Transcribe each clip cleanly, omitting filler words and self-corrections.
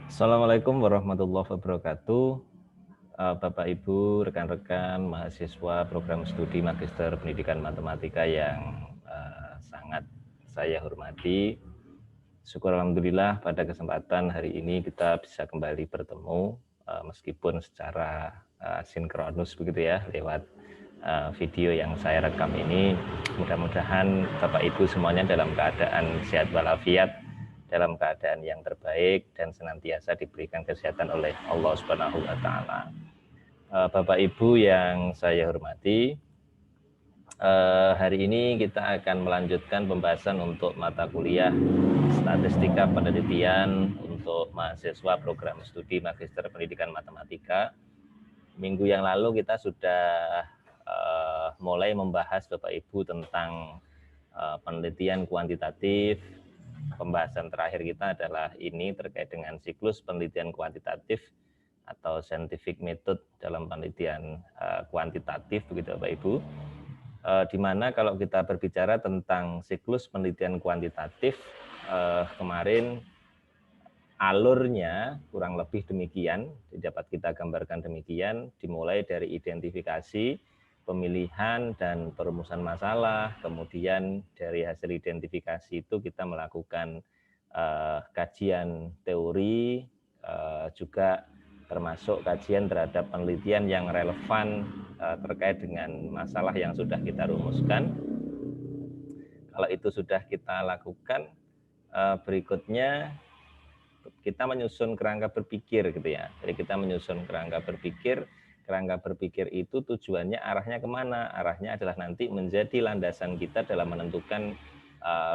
Assalamualaikum warahmatullahi wabarakatuh. Bapak Ibu, rekan-rekan mahasiswa program studi Magister Pendidikan Matematika yang sangat saya hormati. Syukur alhamdulillah pada kesempatan hari ini kita bisa kembali bertemu meskipun secara sinkronus begitu ya, lewat video yang saya rekam ini. Mudah-mudahan Bapak Ibu semuanya dalam keadaan sehat walafiat, dalam keadaan yang terbaik dan senantiasa diberikan kesehatan oleh Allah Subhanahu wa taala. Bapak Ibu yang saya hormati, hari ini kita akan melanjutkan pembahasan untuk mata kuliah Statistika Penelitian untuk mahasiswa program studi Magister Pendidikan Matematika. Minggu yang lalu kita sudah mulai membahas Bapak Ibu tentang penelitian kuantitatif. Pembahasan terakhir kita adalah ini terkait dengan siklus penelitian kuantitatif atau scientific method dalam penelitian kuantitatif, begitu Bapak Ibu. Di mana kalau kita berbicara tentang siklus penelitian kuantitatif, kemarin alurnya kurang lebih demikian, dapat kita gambarkan demikian, dimulai dari identifikasi, pemilihan dan perumusan masalah, kemudian dari hasil identifikasi itu kita melakukan kajian teori, juga termasuk kajian terhadap penelitian yang relevan terkait dengan masalah yang sudah kita rumuskan. Kalau itu sudah kita lakukan, berikutnya kita menyusun kerangka berpikir gitu ya. Jadi kita menyusun kerangka berpikir. Kerangka berpikir itu tujuannya arahnya kemana? Arahnya adalah nanti menjadi landasan kita dalam menentukan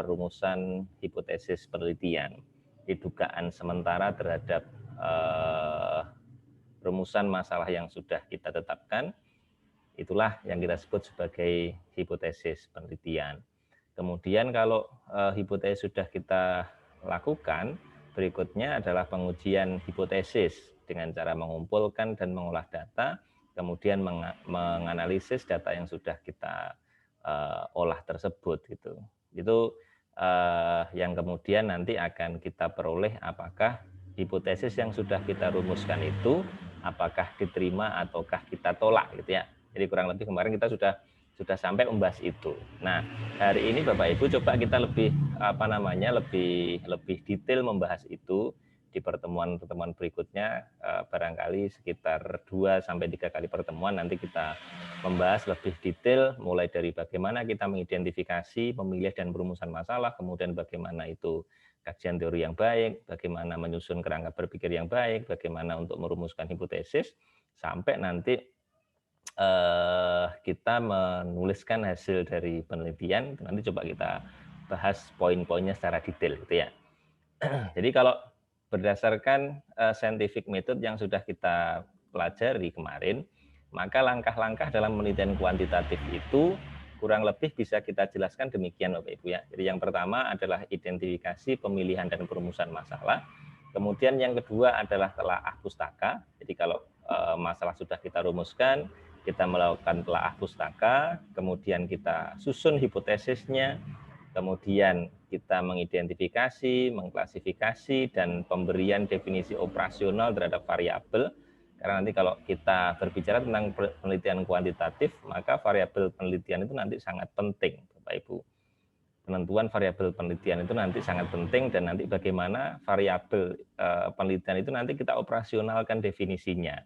rumusan hipotesis penelitian. Dugaan sementara terhadap rumusan masalah yang sudah kita tetapkan, itulah yang kita sebut sebagai hipotesis penelitian. Kemudian kalau hipotesis sudah kita lakukan, berikutnya adalah pengujian hipotesis dengan cara mengumpulkan dan mengolah data, kemudian menganalisis data yang sudah kita olah tersebut gitu. Itu yang kemudian nanti akan kita peroleh apakah hipotesis yang sudah kita rumuskan itu apakah diterima ataukah kita tolak gitu ya. Jadi kurang lebih kemarin kita sudah sampai membahas itu. Nah, hari ini Bapak Ibu coba kita lebih lebih detail membahas itu di pertemuan-pertemuan berikutnya, barangkali sekitar 2 sampai 3 kali pertemuan nanti kita membahas lebih detail mulai dari bagaimana kita mengidentifikasi, memilih dan perumusan masalah, kemudian bagaimana itu kajian teori yang baik, bagaimana menyusun kerangka berpikir yang baik, bagaimana untuk merumuskan hipotesis, sampai nanti kita menuliskan hasil dari penelitian. Nanti coba kita bahas poin-poinnya secara detail gitu ya. Jadi kalau berdasarkan scientific method yang sudah kita pelajari kemarin, maka langkah-langkah dalam penelitian kuantitatif itu kurang lebih bisa kita jelaskan demikian Bapak Ibu ya. Jadi yang pertama adalah identifikasi, pemilihan dan perumusan masalah. Kemudian yang kedua adalah telaah pustaka. Jadi kalau masalah sudah kita rumuskan, kita melakukan telaah pustaka, kemudian kita susun hipotesisnya, kemudian kita mengidentifikasi, mengklasifikasi, dan pemberian definisi operasional terhadap variabel. Karena nanti kalau kita berbicara tentang penelitian kuantitatif, maka variabel penelitian itu nanti sangat penting, Bapak Ibu. Penentuan variabel penelitian itu nanti sangat penting, dan nanti bagaimana variabel penelitian itu nanti kita operasionalkan definisinya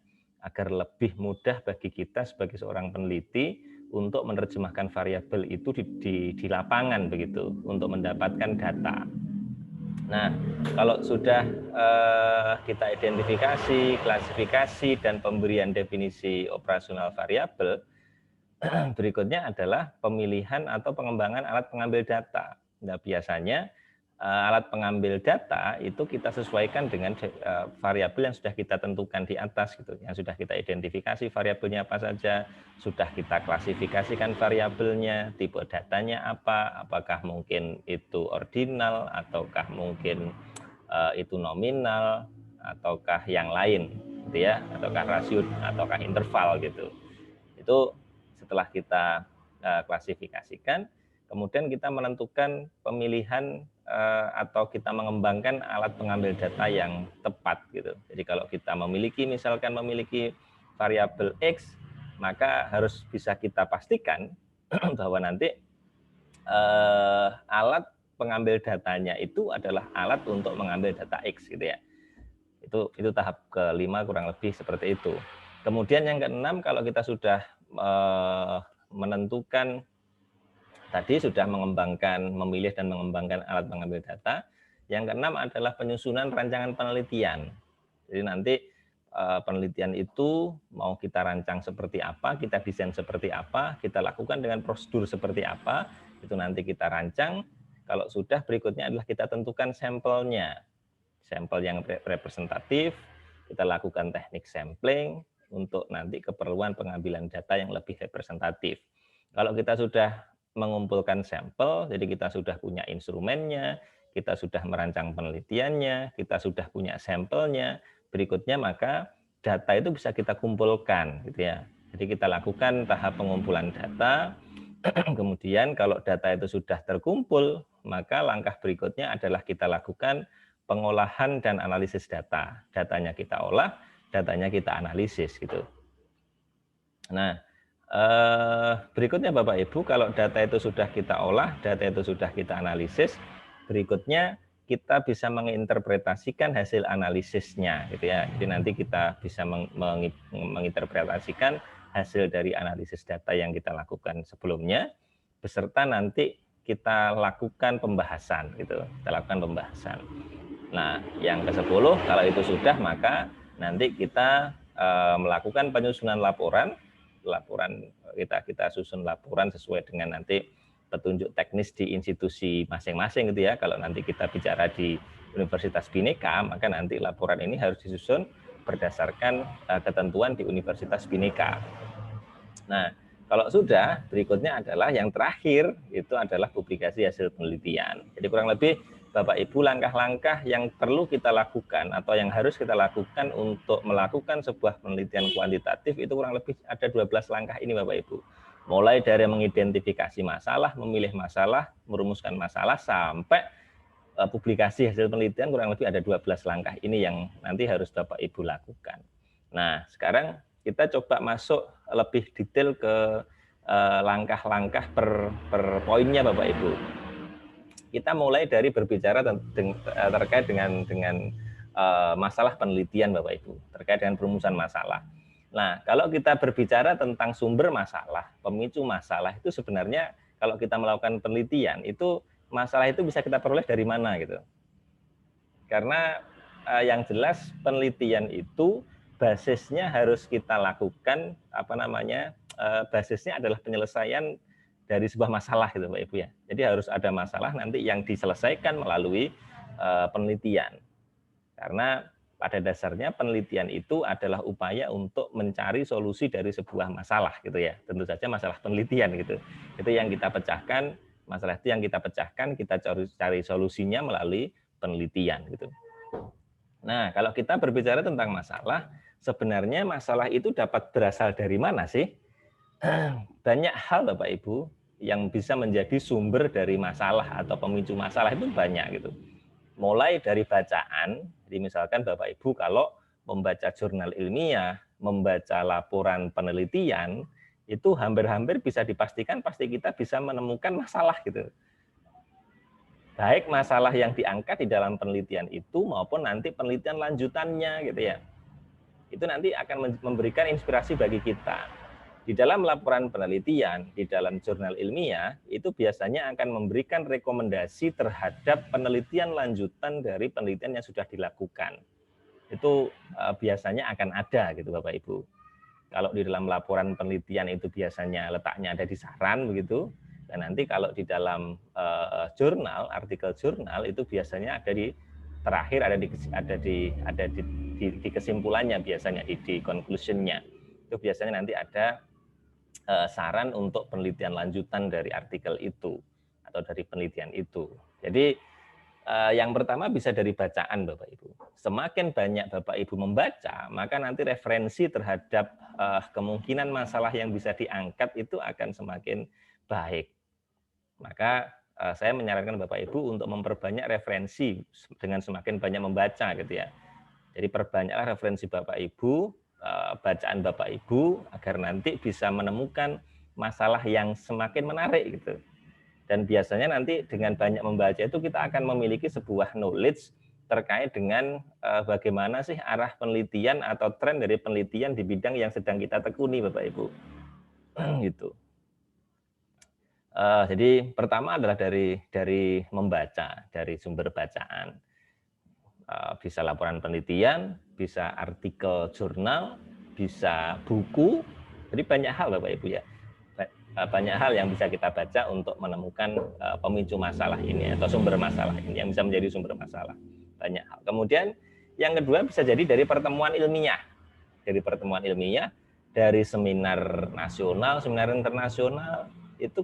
agar lebih mudah bagi kita sebagai seorang peneliti untuk menerjemahkan variabel itu di lapangan begitu untuk mendapatkan data. Nah, kalau sudah kita identifikasi, klasifikasi dan pemberian definisi operasional variabel, berikutnya adalah pemilihan atau pengembangan alat pengambil data. Nah, biasanya alat pengambil data itu kita sesuaikan dengan variabel yang sudah kita tentukan di atas gitu, yang sudah kita identifikasi variabelnya apa saja, sudah kita klasifikasikan variabelnya, tipe datanya apa, apakah mungkin itu ordinal ataukah mungkin itu nominal ataukah yang lain gitu ya, ataukah rasio ataukah interval gitu. Itu setelah kita klasifikasikan, kemudian kita menentukan pemilihan atau kita mengembangkan alat pengambil data yang tepat gitu. Jadi kalau kita misalkan memiliki variabel X, maka harus bisa kita pastikan bahwa nanti alat pengambil datanya itu adalah alat untuk mengambil data X gitu ya. Itu tahap kelima kurang lebih seperti itu. Kemudian yang keenam, kalau kita sudah menentukan tadi, sudah memilih dan mengembangkan alat pengambil data, yang keenam adalah penyusunan rancangan penelitian. Jadi nanti penelitian itu mau kita rancang seperti apa, kita desain seperti apa, kita lakukan dengan prosedur seperti apa, itu nanti kita rancang. Kalau sudah, berikutnya adalah kita tentukan sampelnya. Sampel yang representatif, kita lakukan teknik sampling untuk nanti keperluan pengambilan data yang lebih representatif. Kalau kita sudah mengumpulkan sampel, jadi kita sudah punya instrumennya, kita sudah merancang penelitiannya, kita sudah punya sampelnya, berikutnya maka data itu bisa kita kumpulkan gitu ya. Jadi kita lakukan tahap pengumpulan data, kemudian kalau data itu sudah terkumpul, maka langkah berikutnya adalah kita lakukan pengolahan dan analisis data. Datanya kita olah, datanya kita analisis gitu. Nah, berikutnya Bapak Ibu, kalau data itu sudah kita olah, data itu sudah kita analisis, berikutnya kita bisa menginterpretasikan hasil analisisnya gitu ya. Jadi nanti kita bisa menginterpretasikan hasil dari analisis data yang kita lakukan sebelumnya, beserta nanti kita lakukan pembahasan gitu. Kita lakukan pembahasan. Nah, yang ke-10, kalau itu sudah, maka nanti kita melakukan penyusunan laporan kita susun laporan sesuai dengan nanti petunjuk teknis di institusi masing-masing gitu ya. Kalau nanti kita bicara di Universitas Bhinneka, maka nanti laporan ini harus disusun berdasarkan ketentuan di Universitas Bhinneka. Nah, kalau sudah, berikutnya adalah yang terakhir, itu adalah publikasi hasil penelitian. Jadi kurang lebih Bapak Ibu, langkah-langkah yang perlu kita lakukan atau yang harus kita lakukan untuk melakukan sebuah penelitian kuantitatif itu kurang lebih ada 12 langkah ini Bapak Ibu. Mulai dari mengidentifikasi masalah, memilih masalah, merumuskan masalah, sampai publikasi hasil penelitian, kurang lebih ada 12 langkah ini yang nanti harus Bapak Ibu lakukan. Nah, sekarang kita coba masuk lebih detail ke langkah-langkah per poinnya Bapak Ibu. Kita mulai dari berbicara terkait dengan masalah penelitian Bapak Ibu, terkait dengan perumusan masalah. Nah, kalau kita berbicara tentang sumber masalah, pemicu masalah, itu sebenarnya kalau kita melakukan penelitian, itu masalah itu bisa kita peroleh dari mana gitu. Karena yang jelas penelitian itu basisnya harus kita lakukan basisnya adalah penyelesaian dari sebuah masalah gitu Pak Ibu ya. Jadi harus ada masalah nanti yang diselesaikan melalui penelitian. Karena pada dasarnya penelitian itu adalah upaya untuk mencari solusi dari sebuah masalah gitu ya. Tentu saja masalah penelitian gitu. Itu yang kita pecahkan, masalah itu yang kita pecahkan, kita cari solusinya melalui penelitian gitu. Nah, kalau kita berbicara tentang masalah, sebenarnya masalah itu dapat berasal dari mana sih? Banyak hal Bapak Ibu yang bisa menjadi sumber dari masalah atau pemicu masalah itu banyak gitu. Mulai dari bacaan, jadi misalkan Bapak Ibu kalau membaca jurnal ilmiah, membaca laporan penelitian, itu hampir-hampir bisa dipastikan pasti kita bisa menemukan masalah gitu. Baik masalah yang diangkat di dalam penelitian itu maupun nanti penelitian lanjutannya gitu ya. Itu nanti akan memberikan inspirasi bagi kita. Di dalam laporan penelitian, di dalam jurnal ilmiah, itu biasanya akan memberikan rekomendasi terhadap penelitian lanjutan dari penelitian yang sudah dilakukan. Itu biasanya akan ada gitu Bapak Ibu. Kalau di dalam laporan penelitian itu biasanya letaknya ada di saran begitu, dan nanti kalau di dalam jurnal, artikel jurnal itu biasanya ada di terakhir, ada di kesimpulannya biasanya, di conclusion-nya. Itu biasanya nanti ada saran untuk penelitian lanjutan dari artikel itu atau dari penelitian itu. Jadi yang pertama bisa dari bacaan Bapak Ibu. Semakin banyak Bapak Ibu membaca, maka nanti referensi terhadap kemungkinan masalah yang bisa diangkat itu akan semakin baik. Maka saya menyarankan Bapak Ibu untuk memperbanyak referensi dengan semakin banyak membaca gitu ya. Jadi perbanyaklah referensi Bapak Ibu, bacaan Bapak Ibu agar nanti bisa menemukan masalah yang semakin menarik gitu. Dan biasanya nanti dengan banyak membaca itu kita akan memiliki sebuah knowledge terkait dengan bagaimana sih arah penelitian atau tren dari penelitian di bidang yang sedang kita tekuni Bapak Ibu. Gitu. Jadi pertama adalah dari membaca, dari sumber bacaan. Bisa laporan penelitian, bisa artikel jurnal, bisa buku. Jadi banyak hal Bapak Ibu ya. Banyak hal yang bisa kita baca untuk menemukan pemicu masalah ini atau sumber masalah ini yang bisa menjadi sumber masalah. Banyak hal. Kemudian yang kedua bisa jadi dari pertemuan ilmiah. Dari pertemuan ilmiah, dari seminar nasional, seminar internasional, itu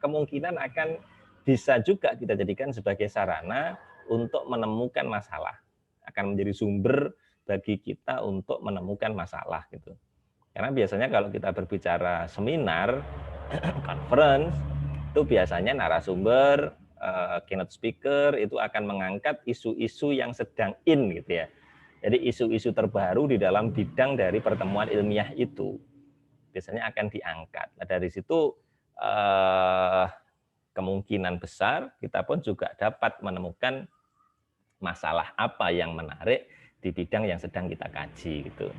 kemungkinan akan bisa juga kita jadikan sebagai sarana untuk menemukan masalah. Akan menjadi sumber bagi kita untuk menemukan masalah gitu. Karena biasanya kalau kita berbicara seminar, conference, itu biasanya narasumber, keynote speaker itu akan mengangkat isu-isu yang sedang in gitu ya. Jadi isu-isu terbaru di dalam bidang dari pertemuan ilmiah itu biasanya akan diangkat. Nah, dari situ kemungkinan besar kita pun juga dapat menemukan masalah apa yang menarik di bidang yang sedang kita kaji gitu.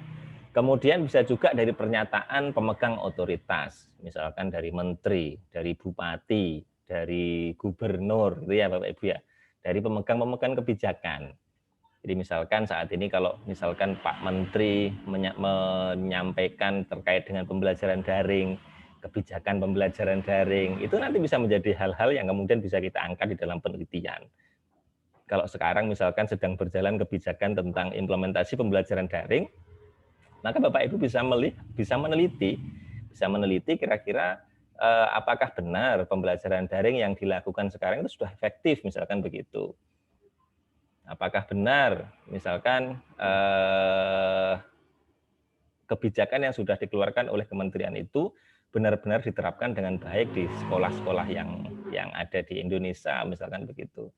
Kemudian bisa juga dari pernyataan pemegang otoritas, misalkan dari menteri, dari bupati, dari gubernur, gitu ya Bapak Ibu ya, dari pemegang-pemegang kebijakan. Jadi misalkan saat ini kalau misalkan Pak Menteri menyampaikan terkait dengan pembelajaran daring, kebijakan pembelajaran daring, itu nanti bisa menjadi hal-hal yang kemudian bisa kita angkat di dalam penelitian. Kalau sekarang misalkan sedang berjalan kebijakan tentang implementasi pembelajaran daring, maka Bapak Ibu bisa meneliti kira-kira apakah benar pembelajaran daring yang dilakukan sekarang itu sudah efektif, misalkan begitu. Apakah benar misalkan kebijakan yang sudah dikeluarkan oleh kementerian itu benar-benar diterapkan dengan baik di sekolah-sekolah yang ada di Indonesia, misalkan begitu.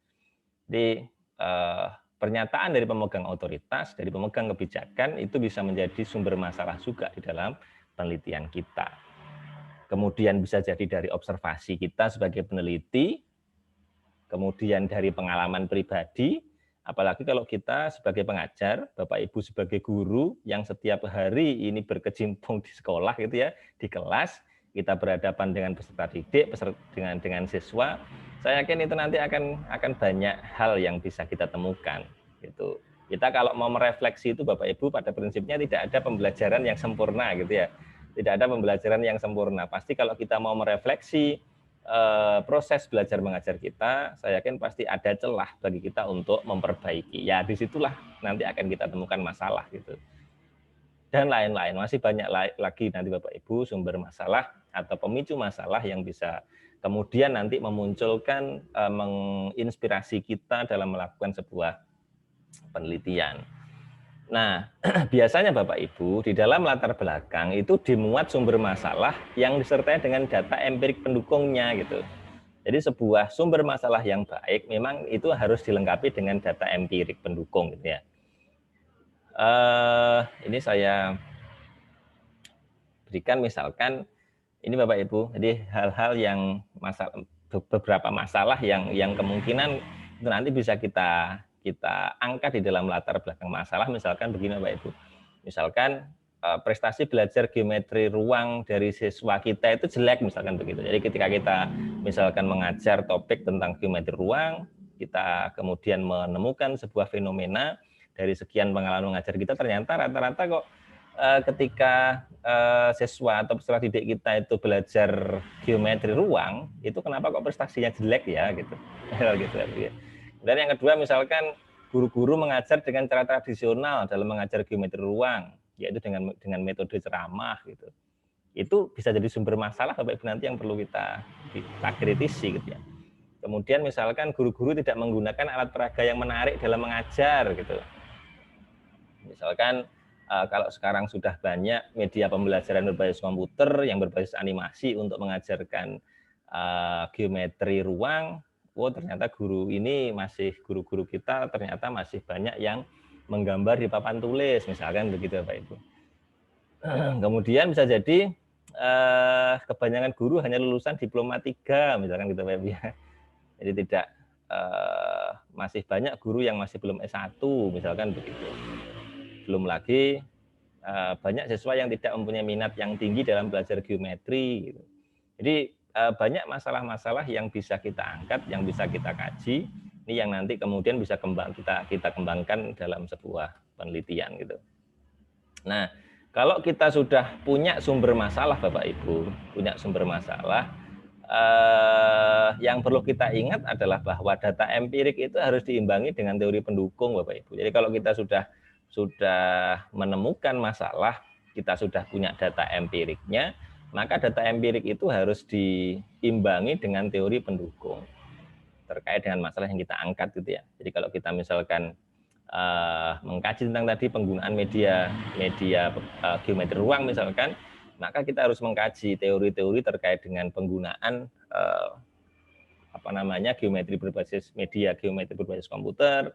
Jadi pernyataan dari pemegang otoritas, dari pemegang kebijakan itu bisa menjadi sumber masalah juga di dalam penelitian kita. Kemudian bisa jadi dari observasi kita sebagai peneliti, kemudian dari pengalaman pribadi, apalagi kalau kita sebagai pengajar, Bapak Ibu sebagai guru yang setiap hari ini berkecimpung di sekolah gitu ya, di kelas, kita berhadapan dengan peserta didik, dengan siswa, saya yakin itu nanti akan banyak hal yang bisa kita temukan gitu. Kita kalau mau merefleksi itu Bapak Ibu pada prinsipnya tidak ada pembelajaran yang sempurna gitu ya. Tidak ada pembelajaran yang sempurna. Pasti kalau kita mau merefleksi proses belajar mengajar kita, saya yakin pasti ada celah bagi kita untuk memperbaiki. Ya disitulah nanti akan kita temukan masalah gitu. Dan lain-lain, masih banyak lagi nanti Bapak Ibu sumber masalah atau pemicu masalah yang bisa kemudian nanti memunculkan, menginspirasi kita dalam melakukan sebuah penelitian. Nah, biasanya Bapak Ibu di dalam latar belakang itu dimuat sumber masalah yang disertai dengan data empirik pendukungnya gitu. Jadi sebuah sumber masalah yang baik memang itu harus dilengkapi dengan data empirik pendukung gitu ya. Ini saya berikan misalkan ini Bapak Ibu, jadi hal-hal yang beberapa masalah yang kemungkinan itu nanti bisa kita angkat di dalam latar belakang masalah, misalkan begini Bapak Ibu. Misalkan prestasi belajar geometri ruang dari siswa kita itu jelek misalkan begitu. Jadi ketika kita misalkan mengajar topik tentang geometri ruang, kita kemudian menemukan sebuah fenomena dari sekian pengalaman mengajar kita, ternyata rata-rata kok ketika siswa atau peserta didik kita itu belajar geometri ruang, itu kenapa kok prestasinya jelek ya gitu. Gitu. Dan yang kedua misalkan guru-guru mengajar dengan cara tradisional dalam mengajar geometri ruang, yaitu dengan metode ceramah gitu. Itu bisa jadi sumber masalah Bapak Ibu nanti yang perlu kita kritisi gitu ya. Kemudian misalkan guru-guru tidak menggunakan alat peraga yang menarik dalam mengajar gitu. Misalkan kalau sekarang sudah banyak media pembelajaran berbasis komputer yang berbasis animasi untuk mengajarkan geometri ruang, oh ternyata guru-guru kita ternyata masih banyak yang menggambar di papan tulis, misalkan begitu Bapak Ibu. Kemudian bisa jadi kebanyakan guru hanya lulusan diploma 3, misalkan gitu Bapak Ibu ya. Jadi tidak masih banyak guru yang masih belum S1, misalkan begitu. Belum lagi banyak siswa yang tidak mempunyai minat yang tinggi dalam belajar geometri gitu. Jadi banyak masalah-masalah yang bisa kita angkat, yang bisa kita kaji, ini yang nanti kemudian bisa kita kembangkan dalam sebuah penelitian gitu. Nah, kalau kita sudah punya sumber masalah Bapak Ibu, punya sumber masalah, yang perlu kita ingat adalah bahwa data empirik itu harus diimbangi dengan teori pendukung Bapak Ibu. Jadi kalau kita sudah menemukan masalah, kita sudah punya data empiriknya, maka data empirik itu harus diimbangi dengan teori pendukung terkait dengan masalah yang kita angkat gitu ya. Jadi kalau kita misalkan mengkaji tentang tadi penggunaan media geometri ruang misalkan, maka kita harus mengkaji teori-teori terkait dengan penggunaan geometri berbasis komputer,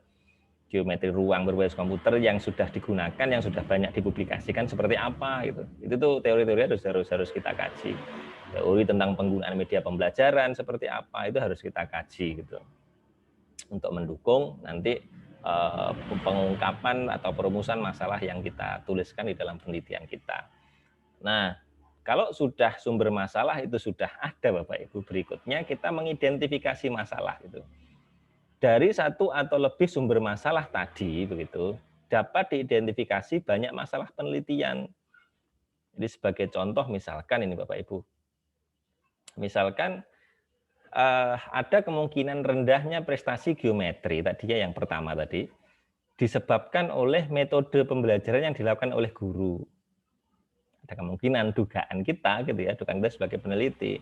geometri ruang berbasis komputer yang sudah digunakan, yang sudah banyak dipublikasikan seperti apa gitu. Itu tuh teori-teori harus kita kaji. Teori tentang penggunaan media pembelajaran seperti apa itu harus kita kaji gitu. Untuk mendukung nanti pengungkapan atau perumusan masalah yang kita tuliskan di dalam penelitian kita. Nah, kalau sudah sumber masalah itu sudah ada Bapak Ibu, berikutnya kita mengidentifikasi masalah itu. Dari satu atau lebih sumber masalah tadi begitu dapat diidentifikasi banyak masalah penelitian. Jadi sebagai contoh misalkan ini Bapak Ibu. Misalkan ada kemungkinan rendahnya prestasi geometri tadinya yang pertama tadi disebabkan oleh metode pembelajaran yang dilakukan oleh guru. Ada kemungkinan dugaan kita gitu ya, dugaan kita sebagai peneliti.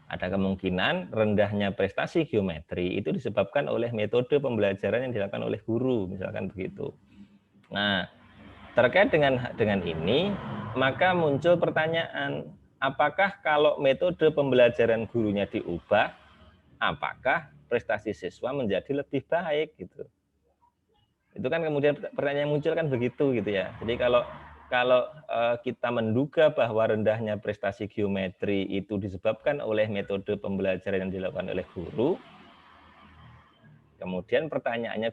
Ada kemungkinan rendahnya prestasi geometri itu disebabkan oleh metode pembelajaran yang dilakukan oleh guru, misalkan begitu. Nah, terkait dengan ini, maka muncul pertanyaan, apakah kalau metode pembelajaran gurunya diubah, apakah prestasi siswa menjadi lebih baik gitu? Itu kan kemudian pertanyaan yang muncul kan begitu gitu ya. Jadi kalau kita menduga bahwa rendahnya prestasi geometri itu disebabkan oleh metode pembelajaran yang dilakukan oleh guru, kemudian pertanyaan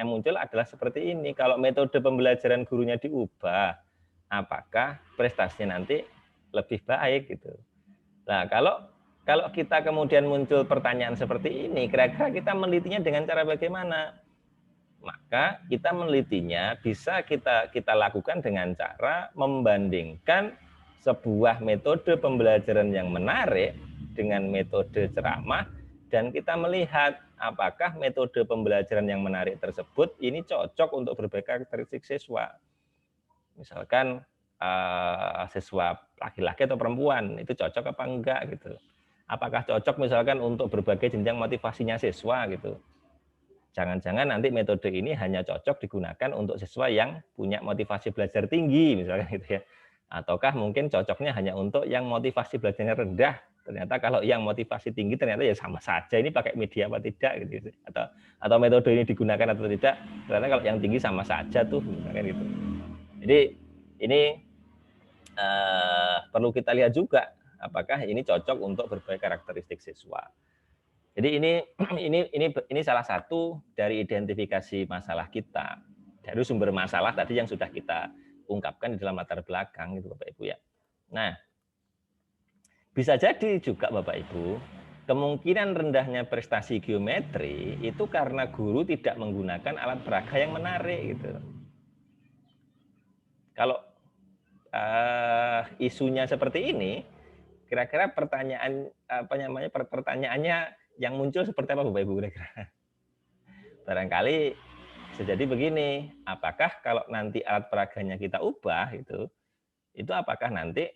muncul adalah seperti ini, kalau metode pembelajaran gurunya diubah, apakah prestasinya nanti lebih baik gitu. Nah, kalau kita kemudian muncul pertanyaan seperti ini, kira-kira kita menelitinya dengan cara bagaimana? Maka kita menelitinya bisa kita lakukan dengan cara membandingkan sebuah metode pembelajaran yang menarik dengan metode ceramah, dan kita melihat apakah metode pembelajaran yang menarik tersebut ini cocok untuk berbagai karakteristik siswa. Misalkan siswa laki-laki atau perempuan itu cocok apa enggak gitu. Apakah cocok misalkan untuk berbagai jenjang motivasinya siswa gitu. Jangan-jangan nanti metode ini hanya cocok digunakan untuk siswa yang punya motivasi belajar tinggi misalkan gitu ya. Ataukah mungkin cocoknya hanya untuk yang motivasi belajarnya rendah. Ternyata kalau yang motivasi tinggi ternyata ya sama saja ini pakai media apa tidak gitu. Atau metode ini digunakan atau tidak. Ternyata kalau yang tinggi sama saja tuh misalkan gitu. Jadi ini perlu kita lihat juga apakah ini cocok untuk berbagai karakteristik siswa. Jadi ini salah satu dari identifikasi masalah kita dari sumber masalah tadi yang sudah kita ungkapkan di dalam latar belakang gitu Bapak Ibu ya. Nah, bisa jadi juga Bapak Ibu kemungkinan rendahnya prestasi geometri itu karena guru tidak menggunakan alat peraga yang menarik gitu. Kalau isunya seperti ini, kira-kira pertanyaannya yang muncul seperti apa Bapak Ibu kira-kira? Barangkali bisa jadi begini, apakah kalau nanti alat peraganya kita ubah itu apakah nanti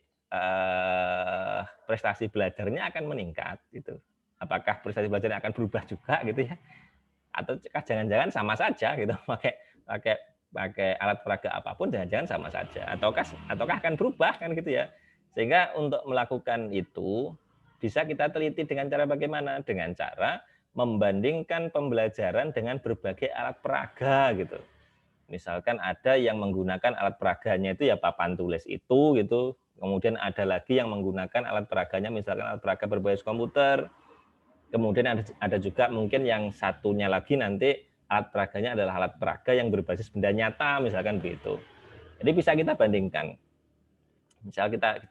prestasi belajarnya akan meningkat gitu? Apakah prestasi belajarnya akan berubah juga gitu ya? Atau jangan-jangan sama saja gitu pakai alat peraga apapun jangan-jangan sama saja ataukah akan berubah kan gitu ya. Sehingga untuk melakukan itu bisa kita teliti dengan cara bagaimana? Dengan cara membandingkan pembelajaran dengan berbagai alat peraga gitu. Misalkan ada yang menggunakan alat peraganya itu ya papan tulis itu gitu. Kemudian ada lagi yang menggunakan alat peraganya misalkan alat peraga berbasis komputer. Kemudian ada juga mungkin yang satunya lagi nanti alat peraganya adalah alat peraga yang berbasis benda nyata misalkan begitu. Jadi bisa kita bandingkan. Misal kita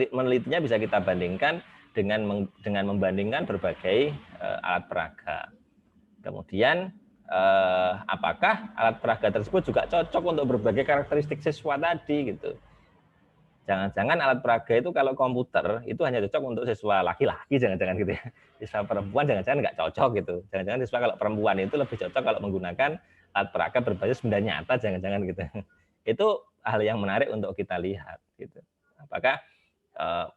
menelitinya bisa kita bandingkan dengan membandingkan berbagai alat peraga. Kemudian apakah alat peraga tersebut juga cocok untuk berbagai karakteristik siswa tadi gitu. Jangan-jangan alat peraga itu kalau komputer itu hanya cocok untuk siswa laki-laki, jangan-jangan gitu ya. Siswa perempuan jangan-jangan nggak cocok gitu. Jangan-jangan siswa kalau perempuan itu lebih cocok kalau menggunakan alat peraga berbasis benda nyata, jangan-jangan gitu. Itu hal yang menarik untuk kita lihat gitu. Apakah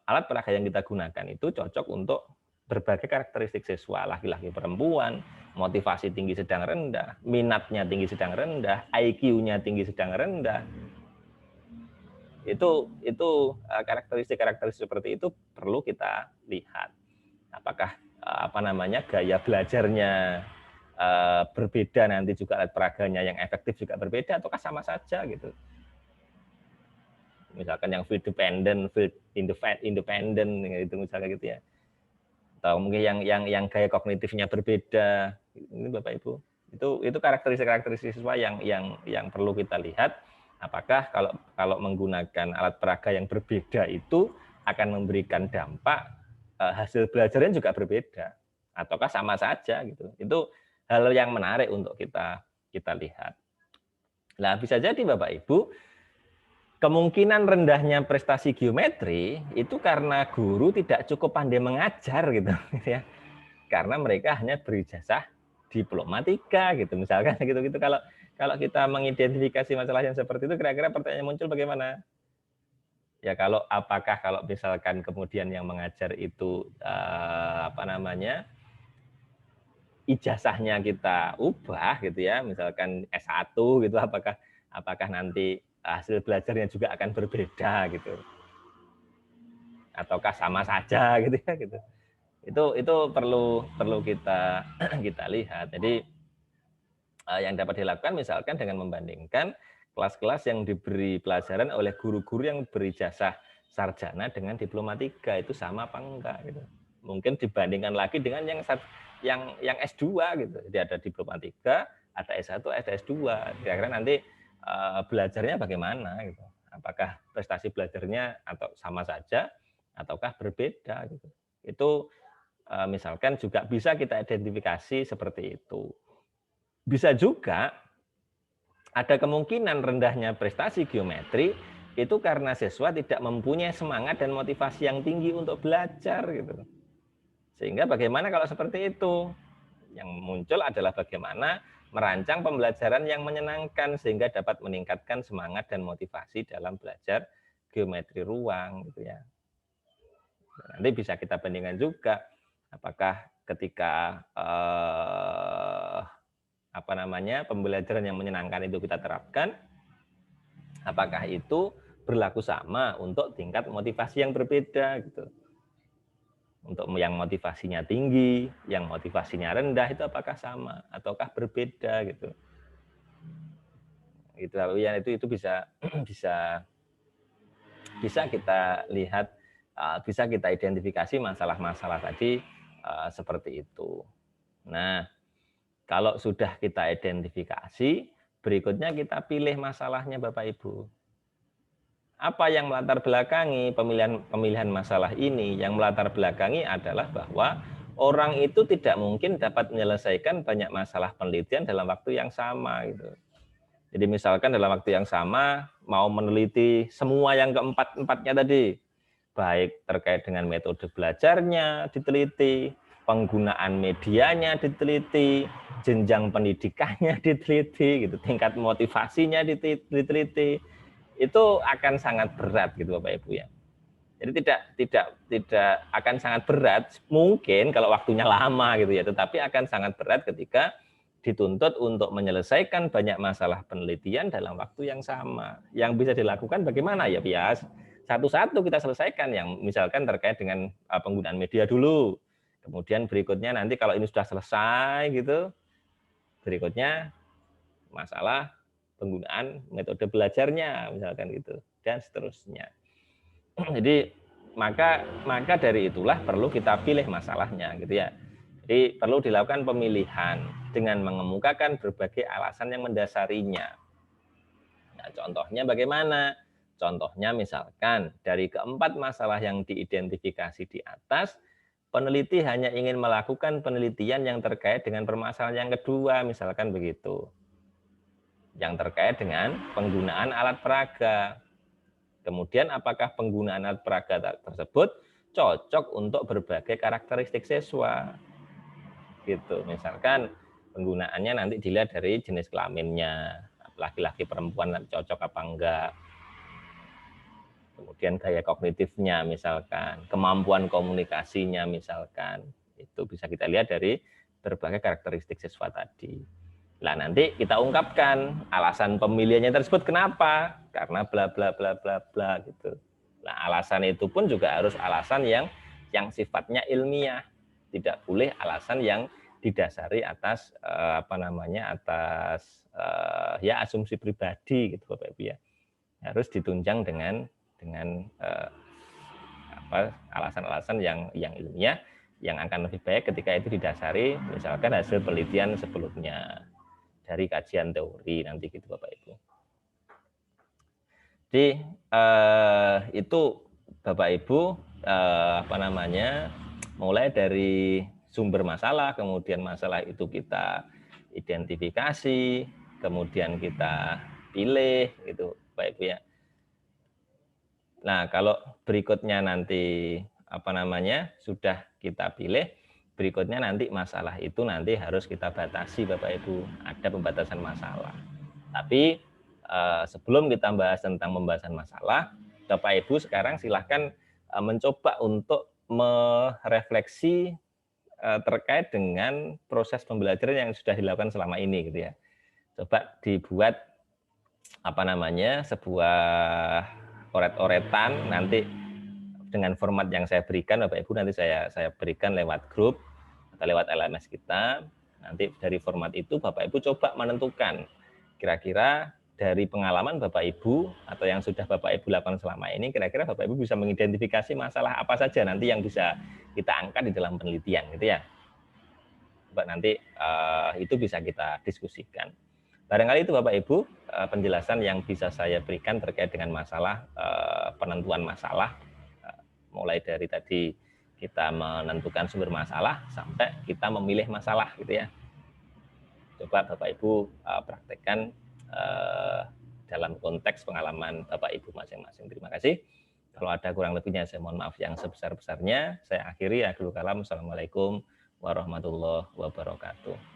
alat peraga yang kita gunakan itu cocok untuk berbagai karakteristik siswa, laki-laki perempuan, motivasi tinggi sedang rendah, minatnya tinggi sedang rendah, IQ-nya tinggi sedang rendah. Itu karakteristik-karakteristik seperti itu perlu kita lihat. Apakah gaya belajarnya berbeda, nanti juga alat peraganya yang efektif juga berbeda, ataukah sama saja gitu. Misalkan yang field independent gitu misalnya gitu ya. Atau mungkin yang gaya kognitifnya berbeda. Ini Bapak Ibu. Itu karakteristik siswa yang perlu kita lihat. Apakah kalau menggunakan alat peraga yang berbeda itu akan memberikan dampak hasil belajarnya juga berbeda ataukah sama saja gitu. Itu hal yang menarik untuk kita lihat. Nah, bisa jadi Bapak Ibu kemungkinan rendahnya prestasi geometri itu karena guru tidak cukup pandai mengajar gitu ya. Karena mereka hanya berijazah diplomatika gitu misalkan gitu. Kalau kita mengidentifikasi masalah yang seperti itu, kira-kira pertanyaan muncul bagaimana? Ya apakah kalau misalkan kemudian yang mengajar itu ijazahnya kita ubah gitu ya, misalkan S1 gitu, apakah nanti hasil belajarnya juga akan berbeda gitu? Ataukah sama saja gitu ya gitu. Itu perlu kita kita lihat. Jadi yang dapat dilakukan misalkan dengan membandingkan kelas-kelas yang diberi pelajaran oleh guru-guru yang berijazah sarjana dengan diplomatika itu sama apa enggak gitu. Mungkin dibandingkan lagi dengan yang S2 gitu. Jadi ada diplomatika, ada S1, ada S2. Kira-kira nanti belajarnya bagaimana gitu. Apakah prestasi belajarnya atau sama saja ataukah berbeda gitu. Itu misalkan juga bisa kita identifikasi seperti itu. Bisa juga ada kemungkinan rendahnya prestasi geometri itu karena siswa tidak mempunyai semangat dan motivasi yang tinggi untuk belajar gitu. Sehingga bagaimana kalau seperti itu? Yang muncul adalah bagaimana merancang pembelajaran yang menyenangkan sehingga dapat meningkatkan semangat dan motivasi dalam belajar geometri ruang gitu ya. Nanti bisa kita bandingkan juga apakah ketika pembelajaran yang menyenangkan itu kita terapkan, apakah itu berlaku sama untuk tingkat motivasi yang berbeda gitu. Untuk yang motivasinya tinggi, yang motivasinya rendah itu apakah sama ataukah berbeda gitu. Itu bisa bisa kita lihat, bisa kita identifikasi masalah-masalah tadi seperti itu. Nah, kalau sudah kita identifikasi, berikutnya kita pilih masalahnya Bapak Ibu. Apa yang melatar belakangi pemilihan masalah ini? Yang melatar belakangi adalah bahwa orang itu tidak mungkin dapat menyelesaikan banyak masalah penelitian dalam waktu yang sama gitu. Jadi misalkan dalam waktu yang sama mau meneliti semua yang keempat-empatnya tadi, baik terkait dengan metode belajarnya diteliti, penggunaan medianya diteliti, jenjang pendidikannya diteliti, gitu, tingkat motivasinya diteliti, itu akan sangat berat gitu Bapak Ibu ya. Jadi tidak akan sangat berat mungkin kalau waktunya lama gitu ya, tetapi akan sangat berat ketika dituntut untuk menyelesaikan banyak masalah penelitian dalam waktu yang sama. Yang bisa dilakukan bagaimana ya bias satu-satu kita selesaikan, yang misalkan terkait dengan penggunaan media dulu. Kemudian berikutnya nanti kalau ini sudah selesai gitu, berikutnya masalah penggunaan metode belajarnya misalkan gitu dan seterusnya. Jadi maka dari itulah perlu kita pilih masalahnya gitu ya. Jadi perlu dilakukan pemilihan dengan mengemukakan berbagai alasan yang mendasarinya. Nah, contohnya bagaimana? Contohnya misalkan dari keempat masalah yang diidentifikasi di atas, peneliti hanya ingin melakukan penelitian yang terkait dengan permasalahan yang kedua, misalkan begitu. Yang terkait dengan penggunaan alat peraga. Kemudian apakah penggunaan alat peraga tersebut cocok untuk berbagai karakteristik siswa? Gitu. Misalkan penggunaannya nanti dilihat dari jenis kelaminnya, laki-laki perempuan cocok apa enggak. Kemudian gaya kognitifnya misalkan, kemampuan komunikasinya misalkan. Itu bisa kita lihat dari berbagai karakteristik siswa tadi. Nah, nanti kita ungkapkan alasan pemilihannya tersebut kenapa? Karena bla bla bla bla bla gitu. Nah, alasan itu pun juga harus alasan yang sifatnya ilmiah. Tidak boleh alasan yang didasari atas ya asumsi pribadi gitu Bapak Ibu ya. Harus ditunjang dengan alasan-alasan yang ilmiah yang akan lebih baik ketika itu didasari misalkan hasil penelitian sebelumnya dari kajian teori nanti gitu Bapak Ibu. Jadi itu Bapak Ibu mulai dari sumber masalah, kemudian masalah itu kita identifikasi, kemudian kita pilih gitu Bapak Ibu ya. Nah, kalau berikutnya nanti sudah kita pilih, berikutnya nanti masalah itu nanti harus kita batasi Bapak Ibu, ada pembatasan masalah. Tapi sebelum kita bahas tentang pembahasan masalah, Bapak Ibu sekarang silahkan mencoba untuk merefleksi terkait dengan proses pembelajaran yang sudah dilakukan selama ini gitu ya. Coba dibuat sebuah oret-oretan nanti dengan format yang saya berikan Bapak Ibu nanti saya berikan lewat grup atau lewat LMS kita. Nanti dari format itu Bapak Ibu coba menentukan kira-kira dari pengalaman Bapak Ibu atau yang sudah Bapak Ibu lakukan selama ini, kira-kira Bapak Ibu bisa mengidentifikasi masalah apa saja nanti yang bisa kita angkat di dalam penelitian gitu ya. Coba nanti itu bisa kita diskusikan. Barangkali itu Bapak Ibu penjelasan yang bisa saya berikan terkait dengan masalah penentuan masalah, mulai dari tadi kita menentukan sumber masalah sampai kita memilih masalah gitu ya. Coba Bapak Ibu praktekkan dalam konteks pengalaman Bapak Ibu masing-masing. Terima kasih. Kalau ada kurang lebihnya saya mohon maaf yang sebesar-besarnya. Saya akhiri akhirul kalam. Assalamualaikum warahmatullahi wabarakatuh.